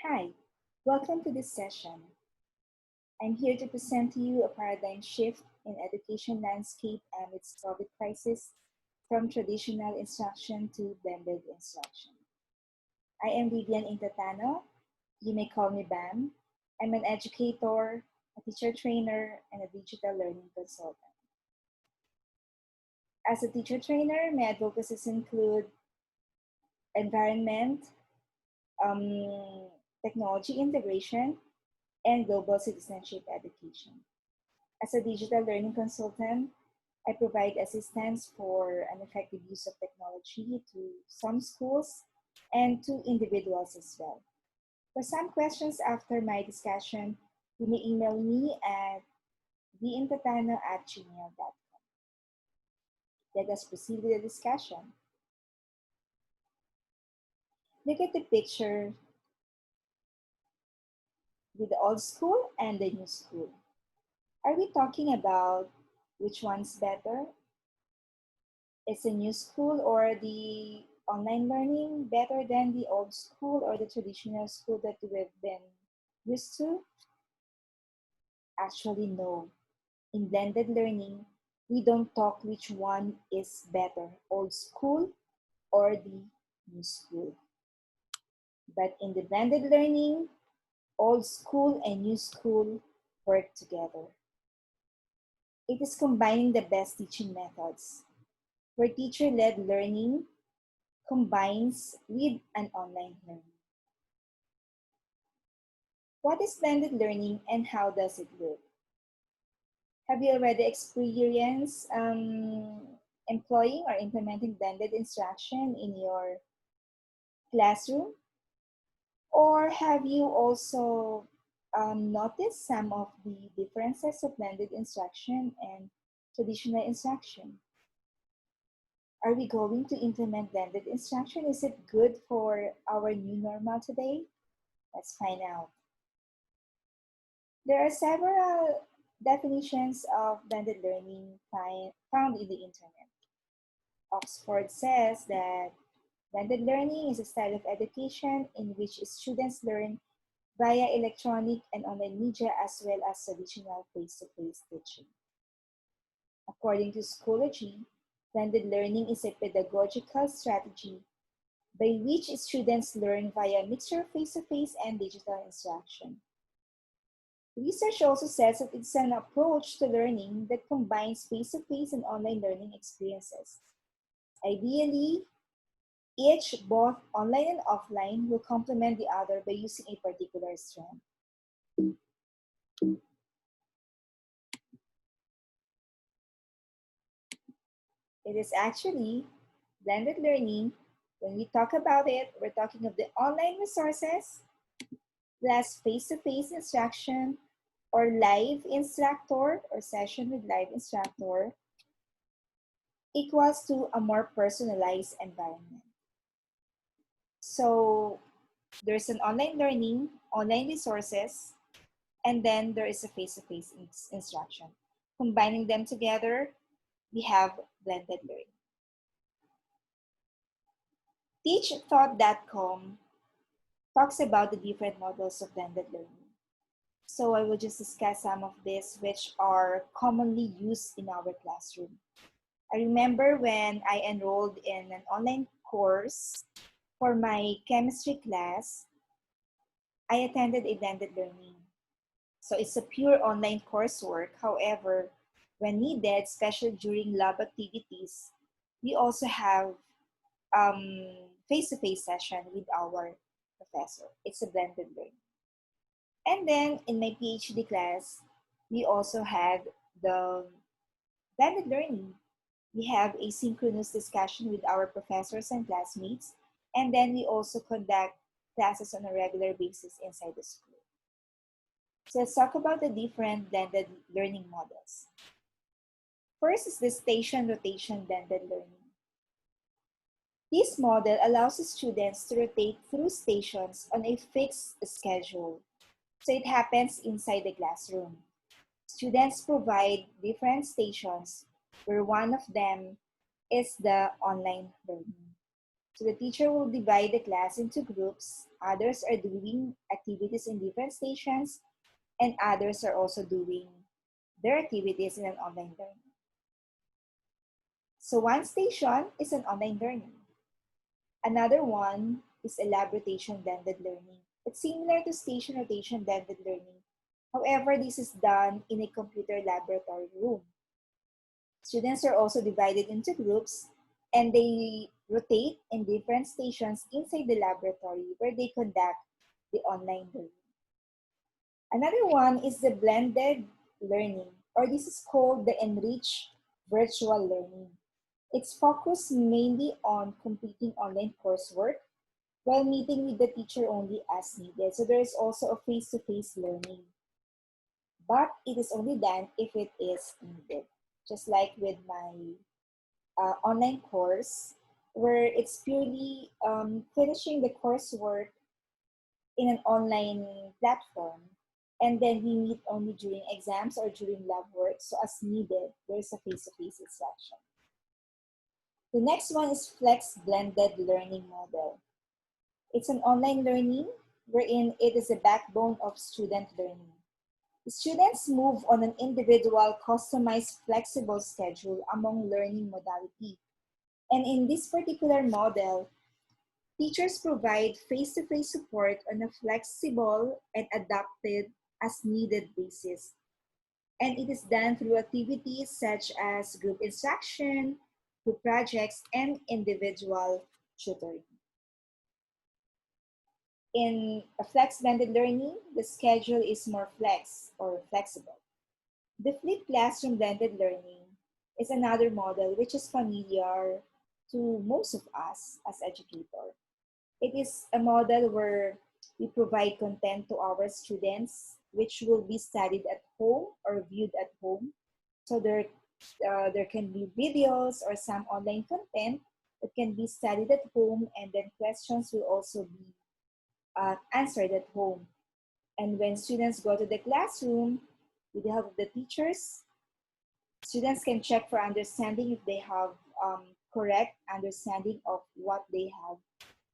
Hi, welcome to this session. I'm here to present to you a paradigm shift in education landscape amidst COVID crisis from traditional instruction to blended instruction. I am Vivian Intatano. You may call me BAM. I'm an educator, a teacher trainer, and a digital learning consultant. As a teacher trainer, my advocacies include environment, technology integration, and global citizenship education. As a digital learning consultant, I provide assistance for an effective use of technology to some schools and to individuals as well. For some questions after my discussion, you may email me at vintatano@gmail.com. Let us proceed with the discussion. Look at the picture with the old school and the new school. Are we talking about which one's better? Is the new school or the online learning better than the old school or the traditional school that we've been used to? Actually, no. In blended learning, we don't talk which one is better, old school or the new school. But in the blended learning, old school and new school work together. It is combining the best teaching methods, where teacher-led learning combines with an online learning. What is blended learning and how does it look? Have you already experienced employing or implementing blended instruction in your classroom? Or have you also noticed some of the differences of blended instruction and traditional instruction? Are we going to implement blended instruction? Is it good for our new normal today? Let's find out. There are several definitions of blended learning found in the internet. Oxford says that blended learning is a style of education in which students learn via electronic and online media as well as traditional face-to-face teaching. According to Schoology, blended learning is a pedagogical strategy by which students learn via a mixture of face-to-face and digital instruction. Research also says that it's an approach to learning that combines face-to-face and online learning experiences. Ideally, each, both online and offline, will complement the other by using a particular strength. It is actually blended learning. When we talk about it, we're talking of the online resources plus face-to-face instruction or live instructor or session with live instructor equals to a more personalized environment. So there's an online learning, online resources, and then there is a face-to-face instruction. Combining them together, we have blended learning. TeachThought.com talks about the different models of blended learning. So I will just discuss some of these which are commonly used in our classroom. I remember when I enrolled in an online course for my chemistry class, I attended a blended learning. So it's a pure online coursework. However, when needed, especially during lab activities, we also have face-to-face session with our professor. It's a blended learning. And then in my PhD class, we also had the blended learning. We have asynchronous discussion with our professors and classmates, and then we also conduct classes on a regular basis inside the school. So let's talk about the different blended learning models. First is the station rotation blended learning. This model allows students to rotate through stations on a fixed schedule. So it happens inside the classroom. Students provide different stations where one of them is the online learning. So the teacher will divide the class into groups. Others are doing activities in different stations, and others are also doing their activities in an online learning. So one station is an online learning. Another one is a lab rotation blended learning. It's similar to station rotation blended learning. However, this is done in a computer laboratory room. Students are also divided into groups and they rotate in different stations inside the laboratory where they conduct the online learning. Another one is the blended learning, or this is called the enriched virtual learning. It's focused mainly on completing online coursework while meeting with the teacher only as needed. So there is also a face-to-face learning, but it is only done if it is needed. Just like with my online course, where it's purely finishing the coursework in an online platform, and then we meet only during exams or during lab work. So as needed, there's a face-to-face instruction. The next one is flex blended learning model. It's an online learning wherein it is the backbone of student learning. The students move on an individual, customized, flexible schedule among learning modality. And in this particular model, teachers provide face-to-face support on a flexible and adapted as needed basis. And it is done through activities such as group instruction, group projects, and individual tutoring. In a flex blended learning, the schedule is more flexible. The flipped classroom blended learning is another model which is familiar to most of us as educators. It is a model where we provide content to our students which will be studied at home or viewed at home. So there can be videos or some online content that can be studied at home, and then questions will also be answered at home. And when students go to the classroom, with the help of the teachers, students can check for understanding if they have correct understanding of what they have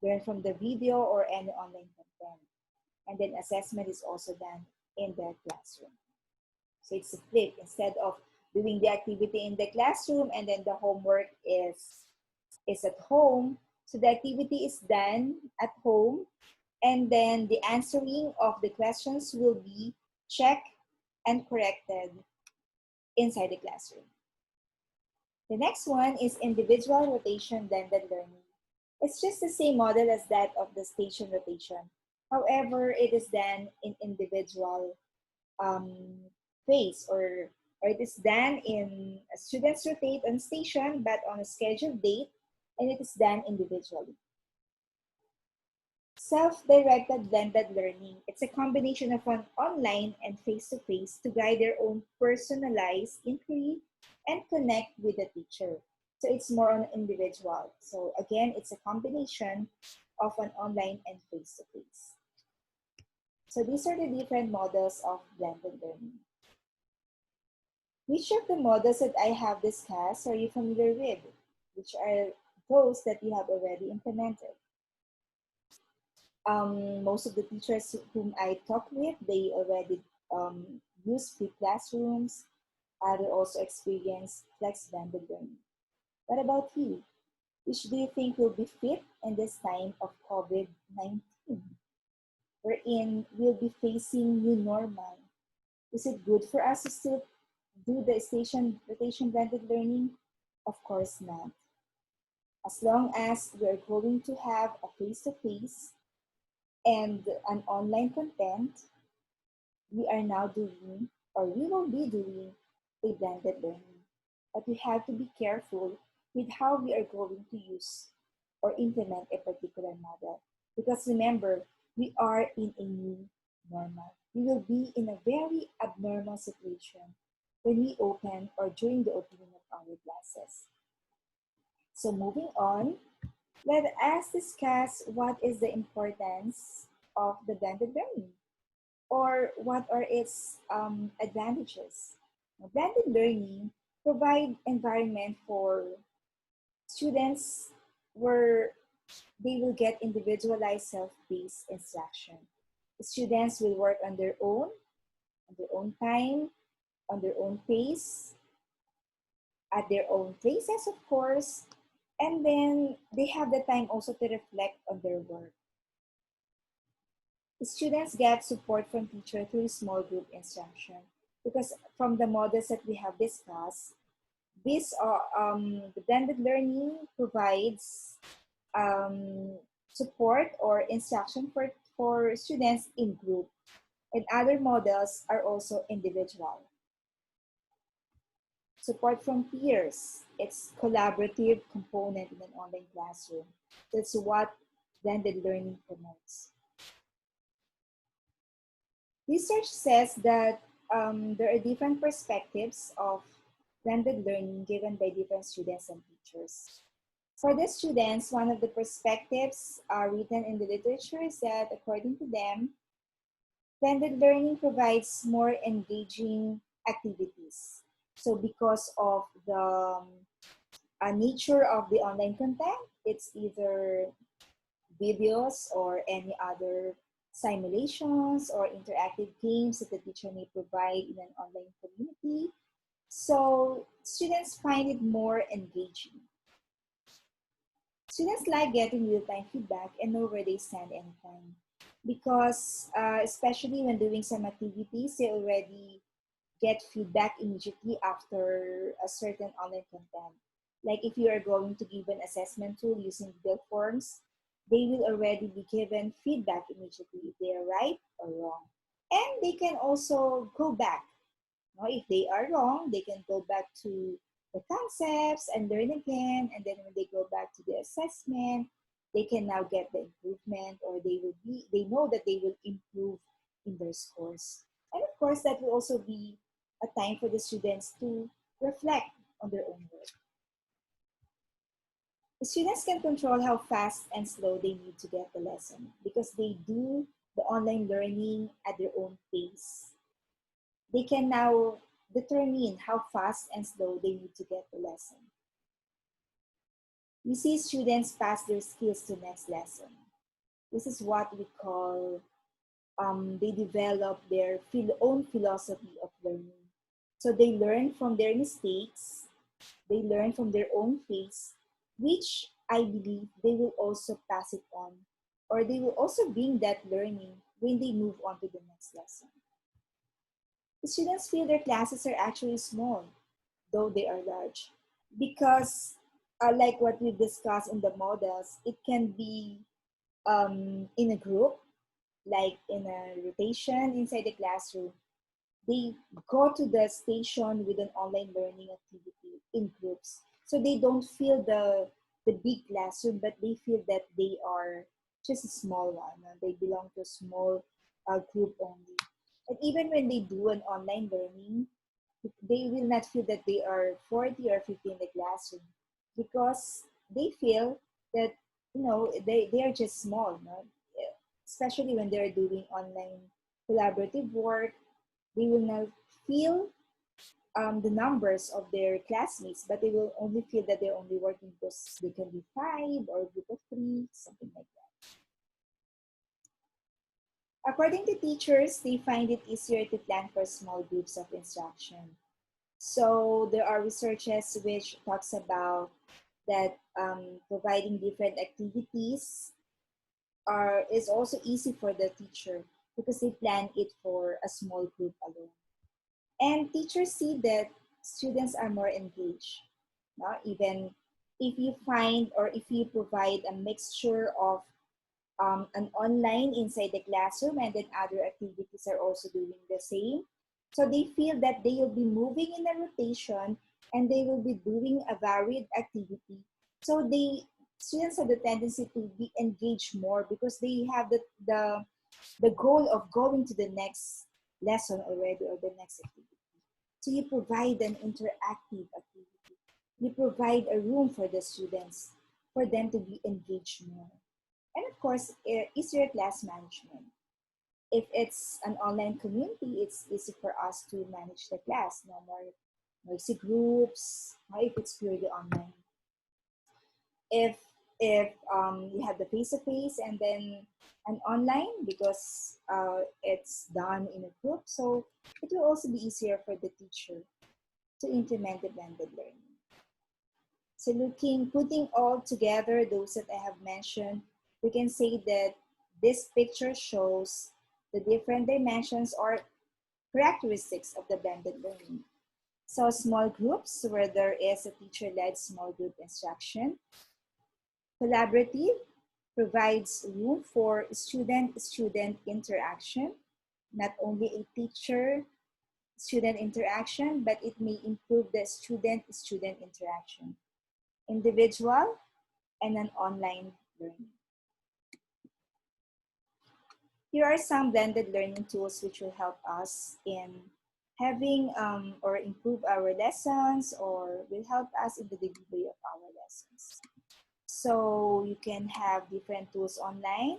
learned from the video or any online content. And then assessment is also done in the classroom. So it's a flip. Instead of doing the activity in the classroom and then the homework is at home, so the activity is done at home, and then the answering of the questions will be checked and corrected inside the classroom. The next one is individual rotation blended learning. It's just the same model as that of the station rotation. However, it is done in individual phase, or it is done in students rotate on station but on a scheduled date, and it is done individually. Self-directed blended learning. It's a combination of an online and face-to-face to guide their own personalized inquiry and connect with the teacher. So it's more on individual. So again, it's a combination of an online and face-to-face. So these are the different models of blended learning. Which of the models that I have discussed are you familiar with? Which are those that you have already implemented? Most of the teachers whom I talk with, they already use free classrooms. They also experience flex blended learning. What about you? Which do you think will be fit in this time of COVID-19, wherein we'll be facing new normal? Is it good for us to still do the station rotation blended learning? Of course not. As long as we're going to have a face-to-face and an online content, we are now doing, or we will be doing, a blended learning. But we have to be careful with how we are going to use or implement a particular model. Because remember, we are in a new normal. We will be in a very abnormal situation when we open or during the opening of our classes. So moving on, let us discuss what is the importance of the blended learning, or what are its advantages. Blended learning provide environment for students where they will get individualized self-paced instruction. The students will work on their own time, on their own pace, at their own places, of course, and then they have the time also to reflect on their work. The students get support from teacher through small group instruction because from the models that we have discussed, this the blended learning provides um, support or instruction for students in group, and other models are also individual. Support from peers, it's collaborative component in an online classroom. That's what blended learning promotes. Research says that there are different perspectives of blended learning given by different students and teachers. For the students, one of the perspectives written in the literature is that, according to them, blended learning provides more engaging activities. So because of the nature of the online content, it's either videos or any other simulations or interactive games that the teacher may provide in an online community. So students find it more engaging. Students like getting real-time feedback and know where they stand anytime. Because especially when doing some activities, they already get feedback immediately after a certain online content. Like if you are going to give an assessment tool using Google Forms, they will already be given feedback immediately if they are right or wrong. And they can also go back. No, if they are wrong, they can go back to the concepts and learn again. And then when they go back to the assessment, they can now get the improvement, or they know that they will improve in their scores. And of course, that will also be a time for the students to reflect on their own work. The students can control how fast and slow they need to get the lesson because they do the online learning at their own pace. They can now determine how fast and slow they need to get the lesson. We see students pass their skills to next lesson. This is what we call they develop their own philosophy of learning. So they learn from their mistakes, they learn from their own pace, which I believe they will also pass it on, or they will also bring that learning when they move on to the next lesson. The students feel their classes are actually small, though they are large, because like what we've discussed in the models, it can be in a group, like in a rotation inside the classroom. They go to the station with an online learning activity in groups. So they don't feel the big classroom, but they feel that they are just a small one. They belong to a small group only. And even when they do an online learning, they will not feel that they are 40 or 50 in the classroom because they feel that, they are just small, no? Especially when they're doing online collaborative work, they will not feel the numbers of their classmates, but they will only feel that they're only working because they can be 5 or a group of 3, something like that. According to teachers, they find it easier to plan for small groups of instruction. So there are researches which talks about that providing different activities is also easy for the teacher because they plan it for a small group alone. And teachers see that students are more engaged. No? Even if you find or if you provide a mixture of an online inside the classroom and then other activities are also doing the same. So they feel that they will be moving in a rotation and they will be doing a varied activity. So students have the tendency to be engaged more because they have the goal of going to the next lesson already or the next activity. So you provide an interactive activity. You provide a room for the students for them to be engaged more. And of course, easier class management. If it's an online community, it's easy for us to manage the class. No more noisy groups, if it's purely online. If if you have the face-to-face and then an online because it's done in a group. So it will also be easier for the teacher to implement the blended learning. So putting all together those that I have mentioned, we can say that this picture shows the different dimensions or characteristics of the blended learning. So small groups where there is a teacher-led small group instruction. Collaborative provides room for student-student interaction, not only a teacher-student interaction, but it may improve the student-student interaction. Individual and an online learning. Here are some blended learning tools which will help us in having or improve our lessons or will help us in the delivery of our lessons. So you can have different tools online,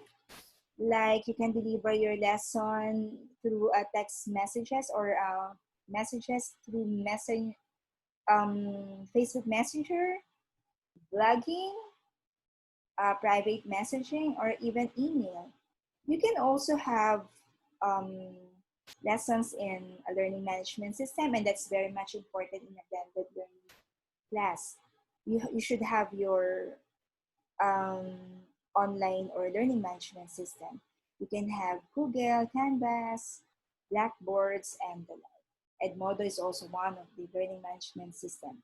like you can deliver your lesson through text messages or messages through Facebook Messenger, blogging, private messaging, or even email. You can also have um, lessons in a learning management system, and that's very much important in a blended learning class. You should have your um, online or learning management system. You can have Google, Canvas, Blackboards, and the like. Edmodo is also one of the learning management system.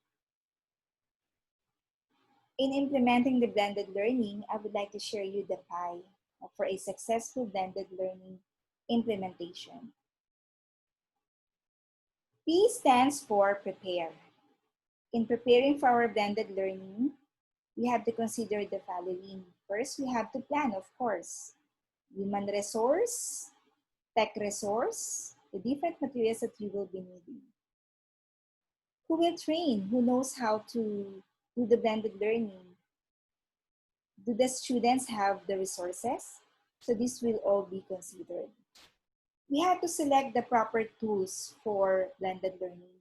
In implementing the blended learning, I would like to share you the PI for a successful blended learning implementation. P stands for prepare. In preparing for our blended learning, we have to consider the following. First, we have to plan, of course. Human resource, tech resource, the different materials that you will be needing. Who will train? Who knows how to do the blended learning? Do the students have the resources? So this will all be considered. We have to select the proper tools for blended learning.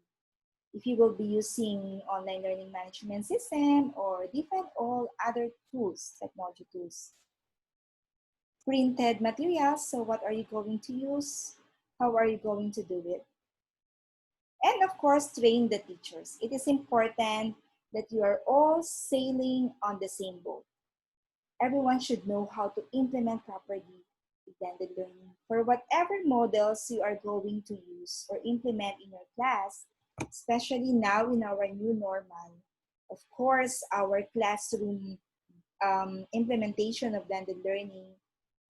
If you will be using online learning management system or different all other tools, technology tools. Printed materials, so what are you going to use? How are you going to do it? And of course, train the teachers. It is important that you are all sailing on the same boat. Everyone should know how to implement properly blended learning. For whatever models you are going to use or implement in your class, especially now in our new normal, of course, our classroom implementation of blended learning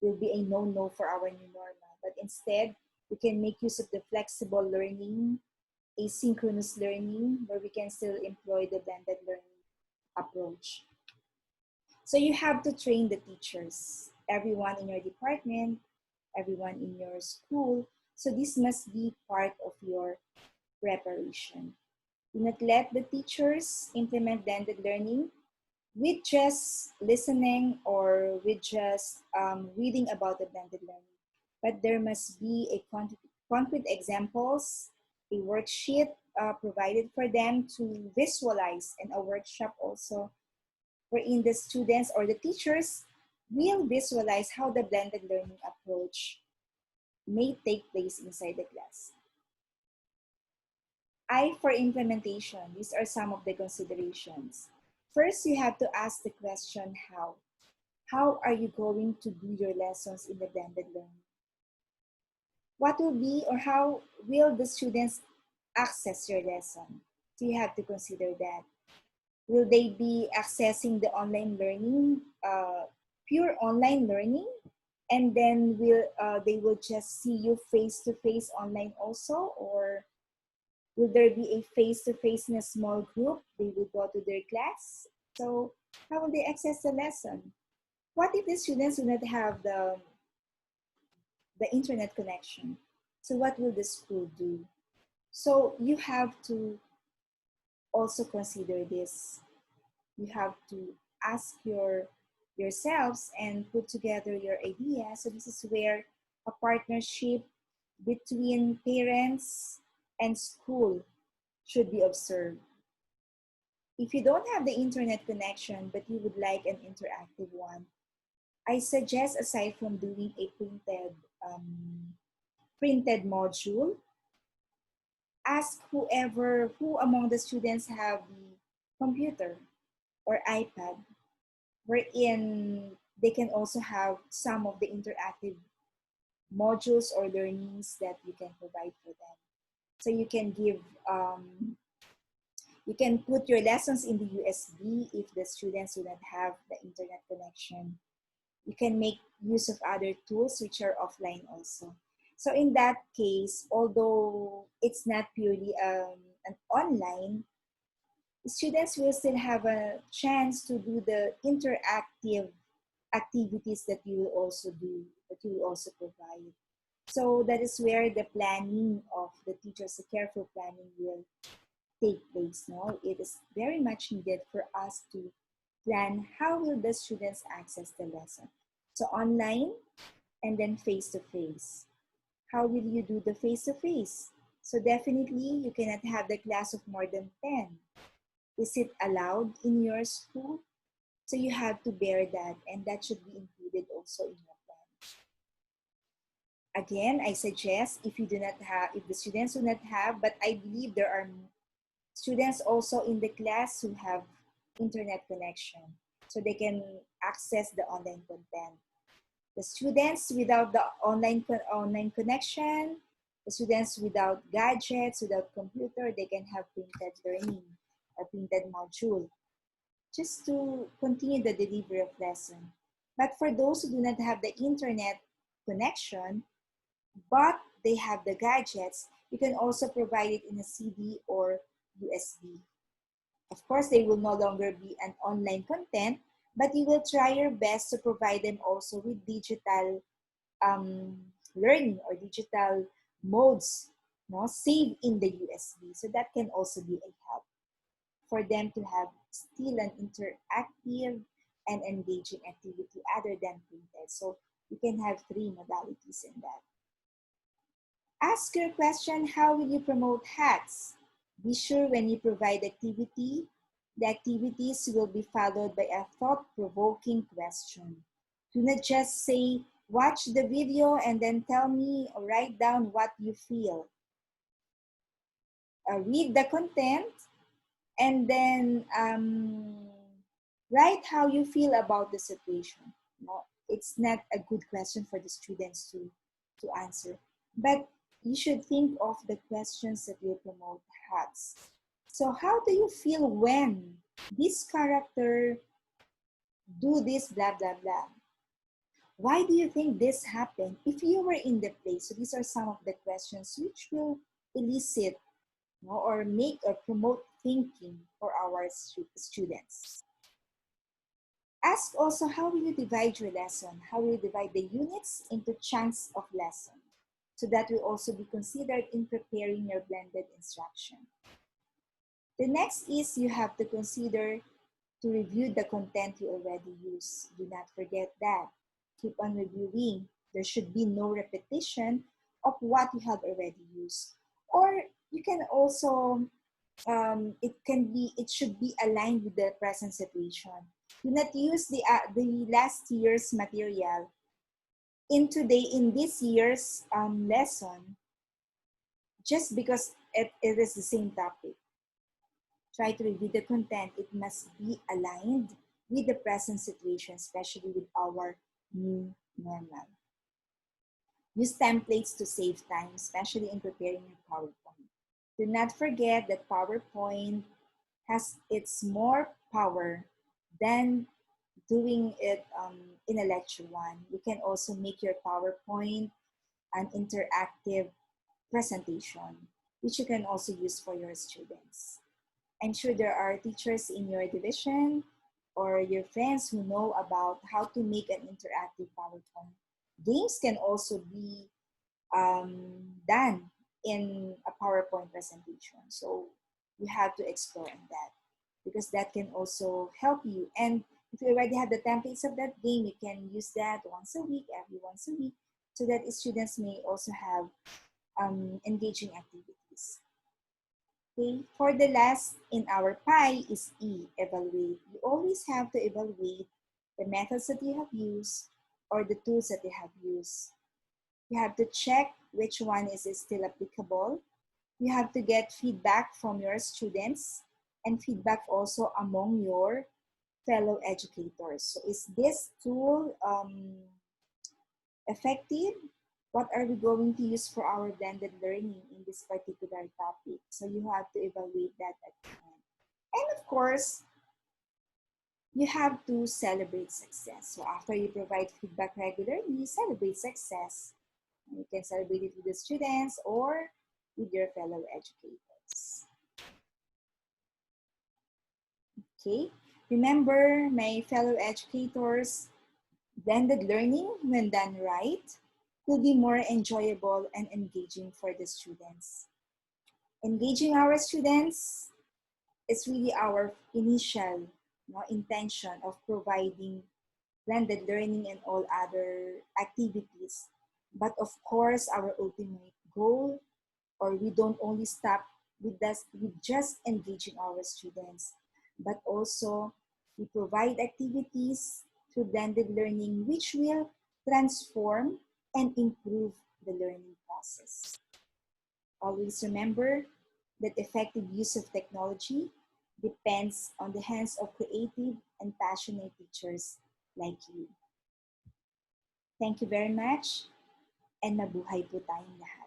will be a no-no for our new normal. But instead, we can make use of the flexible learning, asynchronous learning, where we can still employ the blended learning approach. So you have to train the teachers, everyone in your department, everyone in your school. So this must be part of your preparation. Do not let the teachers implement blended learning with just listening or with just reading about the blended learning. But there must be a concrete examples, a worksheet provided for them to visualize, and a workshop also wherein the students or the teachers will visualize how the blended learning approach may take place inside the class. I for implementation, these are some of the considerations. First, you have to ask the question how. How are you going to do your lessons in the blended learning? What will be or how will the students access your lesson? So you have to consider that. Will they be accessing the online learning, pure online learning? And then they will just see you face-to-face online also? Or will there be a face-to-face in a small group? They will go to their class. So how will they access the lesson? What if the students do not have the internet connection? So what will the school do? So you have to also consider this. You have to ask yourselves and put together your idea. So this is where a partnership between parents and school should be observed. If you don't have the internet connection, but you would like an interactive one, I suggest, aside from doing a printed module, ask who among the students have the computer or iPad, wherein they can also have some of the interactive modules or learnings that you can provide for them. So you can you can put your lessons in the USB if the students do not have the internet connection. You can make use of other tools which are offline also. So in that case, although it's not purely an online, students will still have a chance to do the interactive activities that you will also do, that you will also provide. So that is where the planning of the teachers, the careful planning will take place. No, it is very much needed for us to plan how will the students access the lesson. So online and then face-to-face. How will you do the face-to-face? So definitely you cannot have the class of more than 10. Is it allowed in your school? So you have to bear that, and that should be included also in your plan. Again, I suggest if you do not have, if the students do not have, but I believe there are students also in the class who have internet connection, so they can access the online content. The students without the online connection, the students without gadgets, without computer, they can have printed learning or printed module just to continue the delivery of lesson. But for those who do not have the internet connection, but they have the gadgets, you can also provide it in a CD or USB. Of course, they will no longer be an online content, but you will try your best to provide them also with digital learning or digital modes, no, saved in the USB. So that can also be a help for them to have still an interactive and engaging activity other than printed. So you can have three modalities in that. Ask your question, how will you promote hacks? Be sure when you provide activity, the activities will be followed by a thought-provoking question. Do not just say, watch the video and then tell me or write down what you feel. Read the content and then write how you feel about the situation. No, it's not a good question for the students to answer, but you should think of the questions that will promote hacks. So how do you feel when this character do this blah blah blah? Why do you think this happened if you were in the place? So these are some of the questions which will elicit, no, or make or promote thinking for our students. Ask also, how will you divide your lesson? How will you divide the units into chunks of lesson? So that will also be considered in preparing your blended instruction. The next is you have to consider to review the content you already use. Do not forget that. Keep on reviewing. There should be no repetition of what you have already used. Or you can also, it should be aligned with the present situation. Do not use the last year's material in this year's lesson just because it is the same topic. Try to review the content. It must be aligned with the present situation, especially with our new normal. Use templates to save time, especially in preparing your PowerPoint. Do not forget that PowerPoint has its more power than doing it in a lecture one. You can also make your PowerPoint an interactive presentation, which you can also use for your students. I'm sure there are teachers in your division or your friends who know about how to make an interactive PowerPoint. Games can also be done in a PowerPoint presentation. So you have to explore in that because that can also help you. And if you already have the templates of that game, you can use that once a week, every once a week, so that students may also have engaging activities. Okay, for the last in our pie is E, evaluate. You always have to evaluate the methods that you have used or the tools that you have used. You have to check which one is still applicable. You have to get feedback from your students and feedback also among your fellow educators. So is this tool effective? What are we going to use for our blended learning in this particular topic? So you have to evaluate that at the end. And of course, you have to celebrate success. So after you provide feedback regularly, celebrate success. You can celebrate it with the students or with your fellow educators. Okay, remember my fellow educators, blended learning, when done right, will be more enjoyable and engaging for the students. Engaging our students is really our initial intention of providing blended learning and all other activities. But of course, our ultimate goal, or we don't only stop with just engaging our students, but also we provide activities through blended learning which will transform and improve the learning process. Always remember that effective use of technology depends on the hands of creative and passionate teachers like you. Thank you very much and mabuhay po tayong lahat.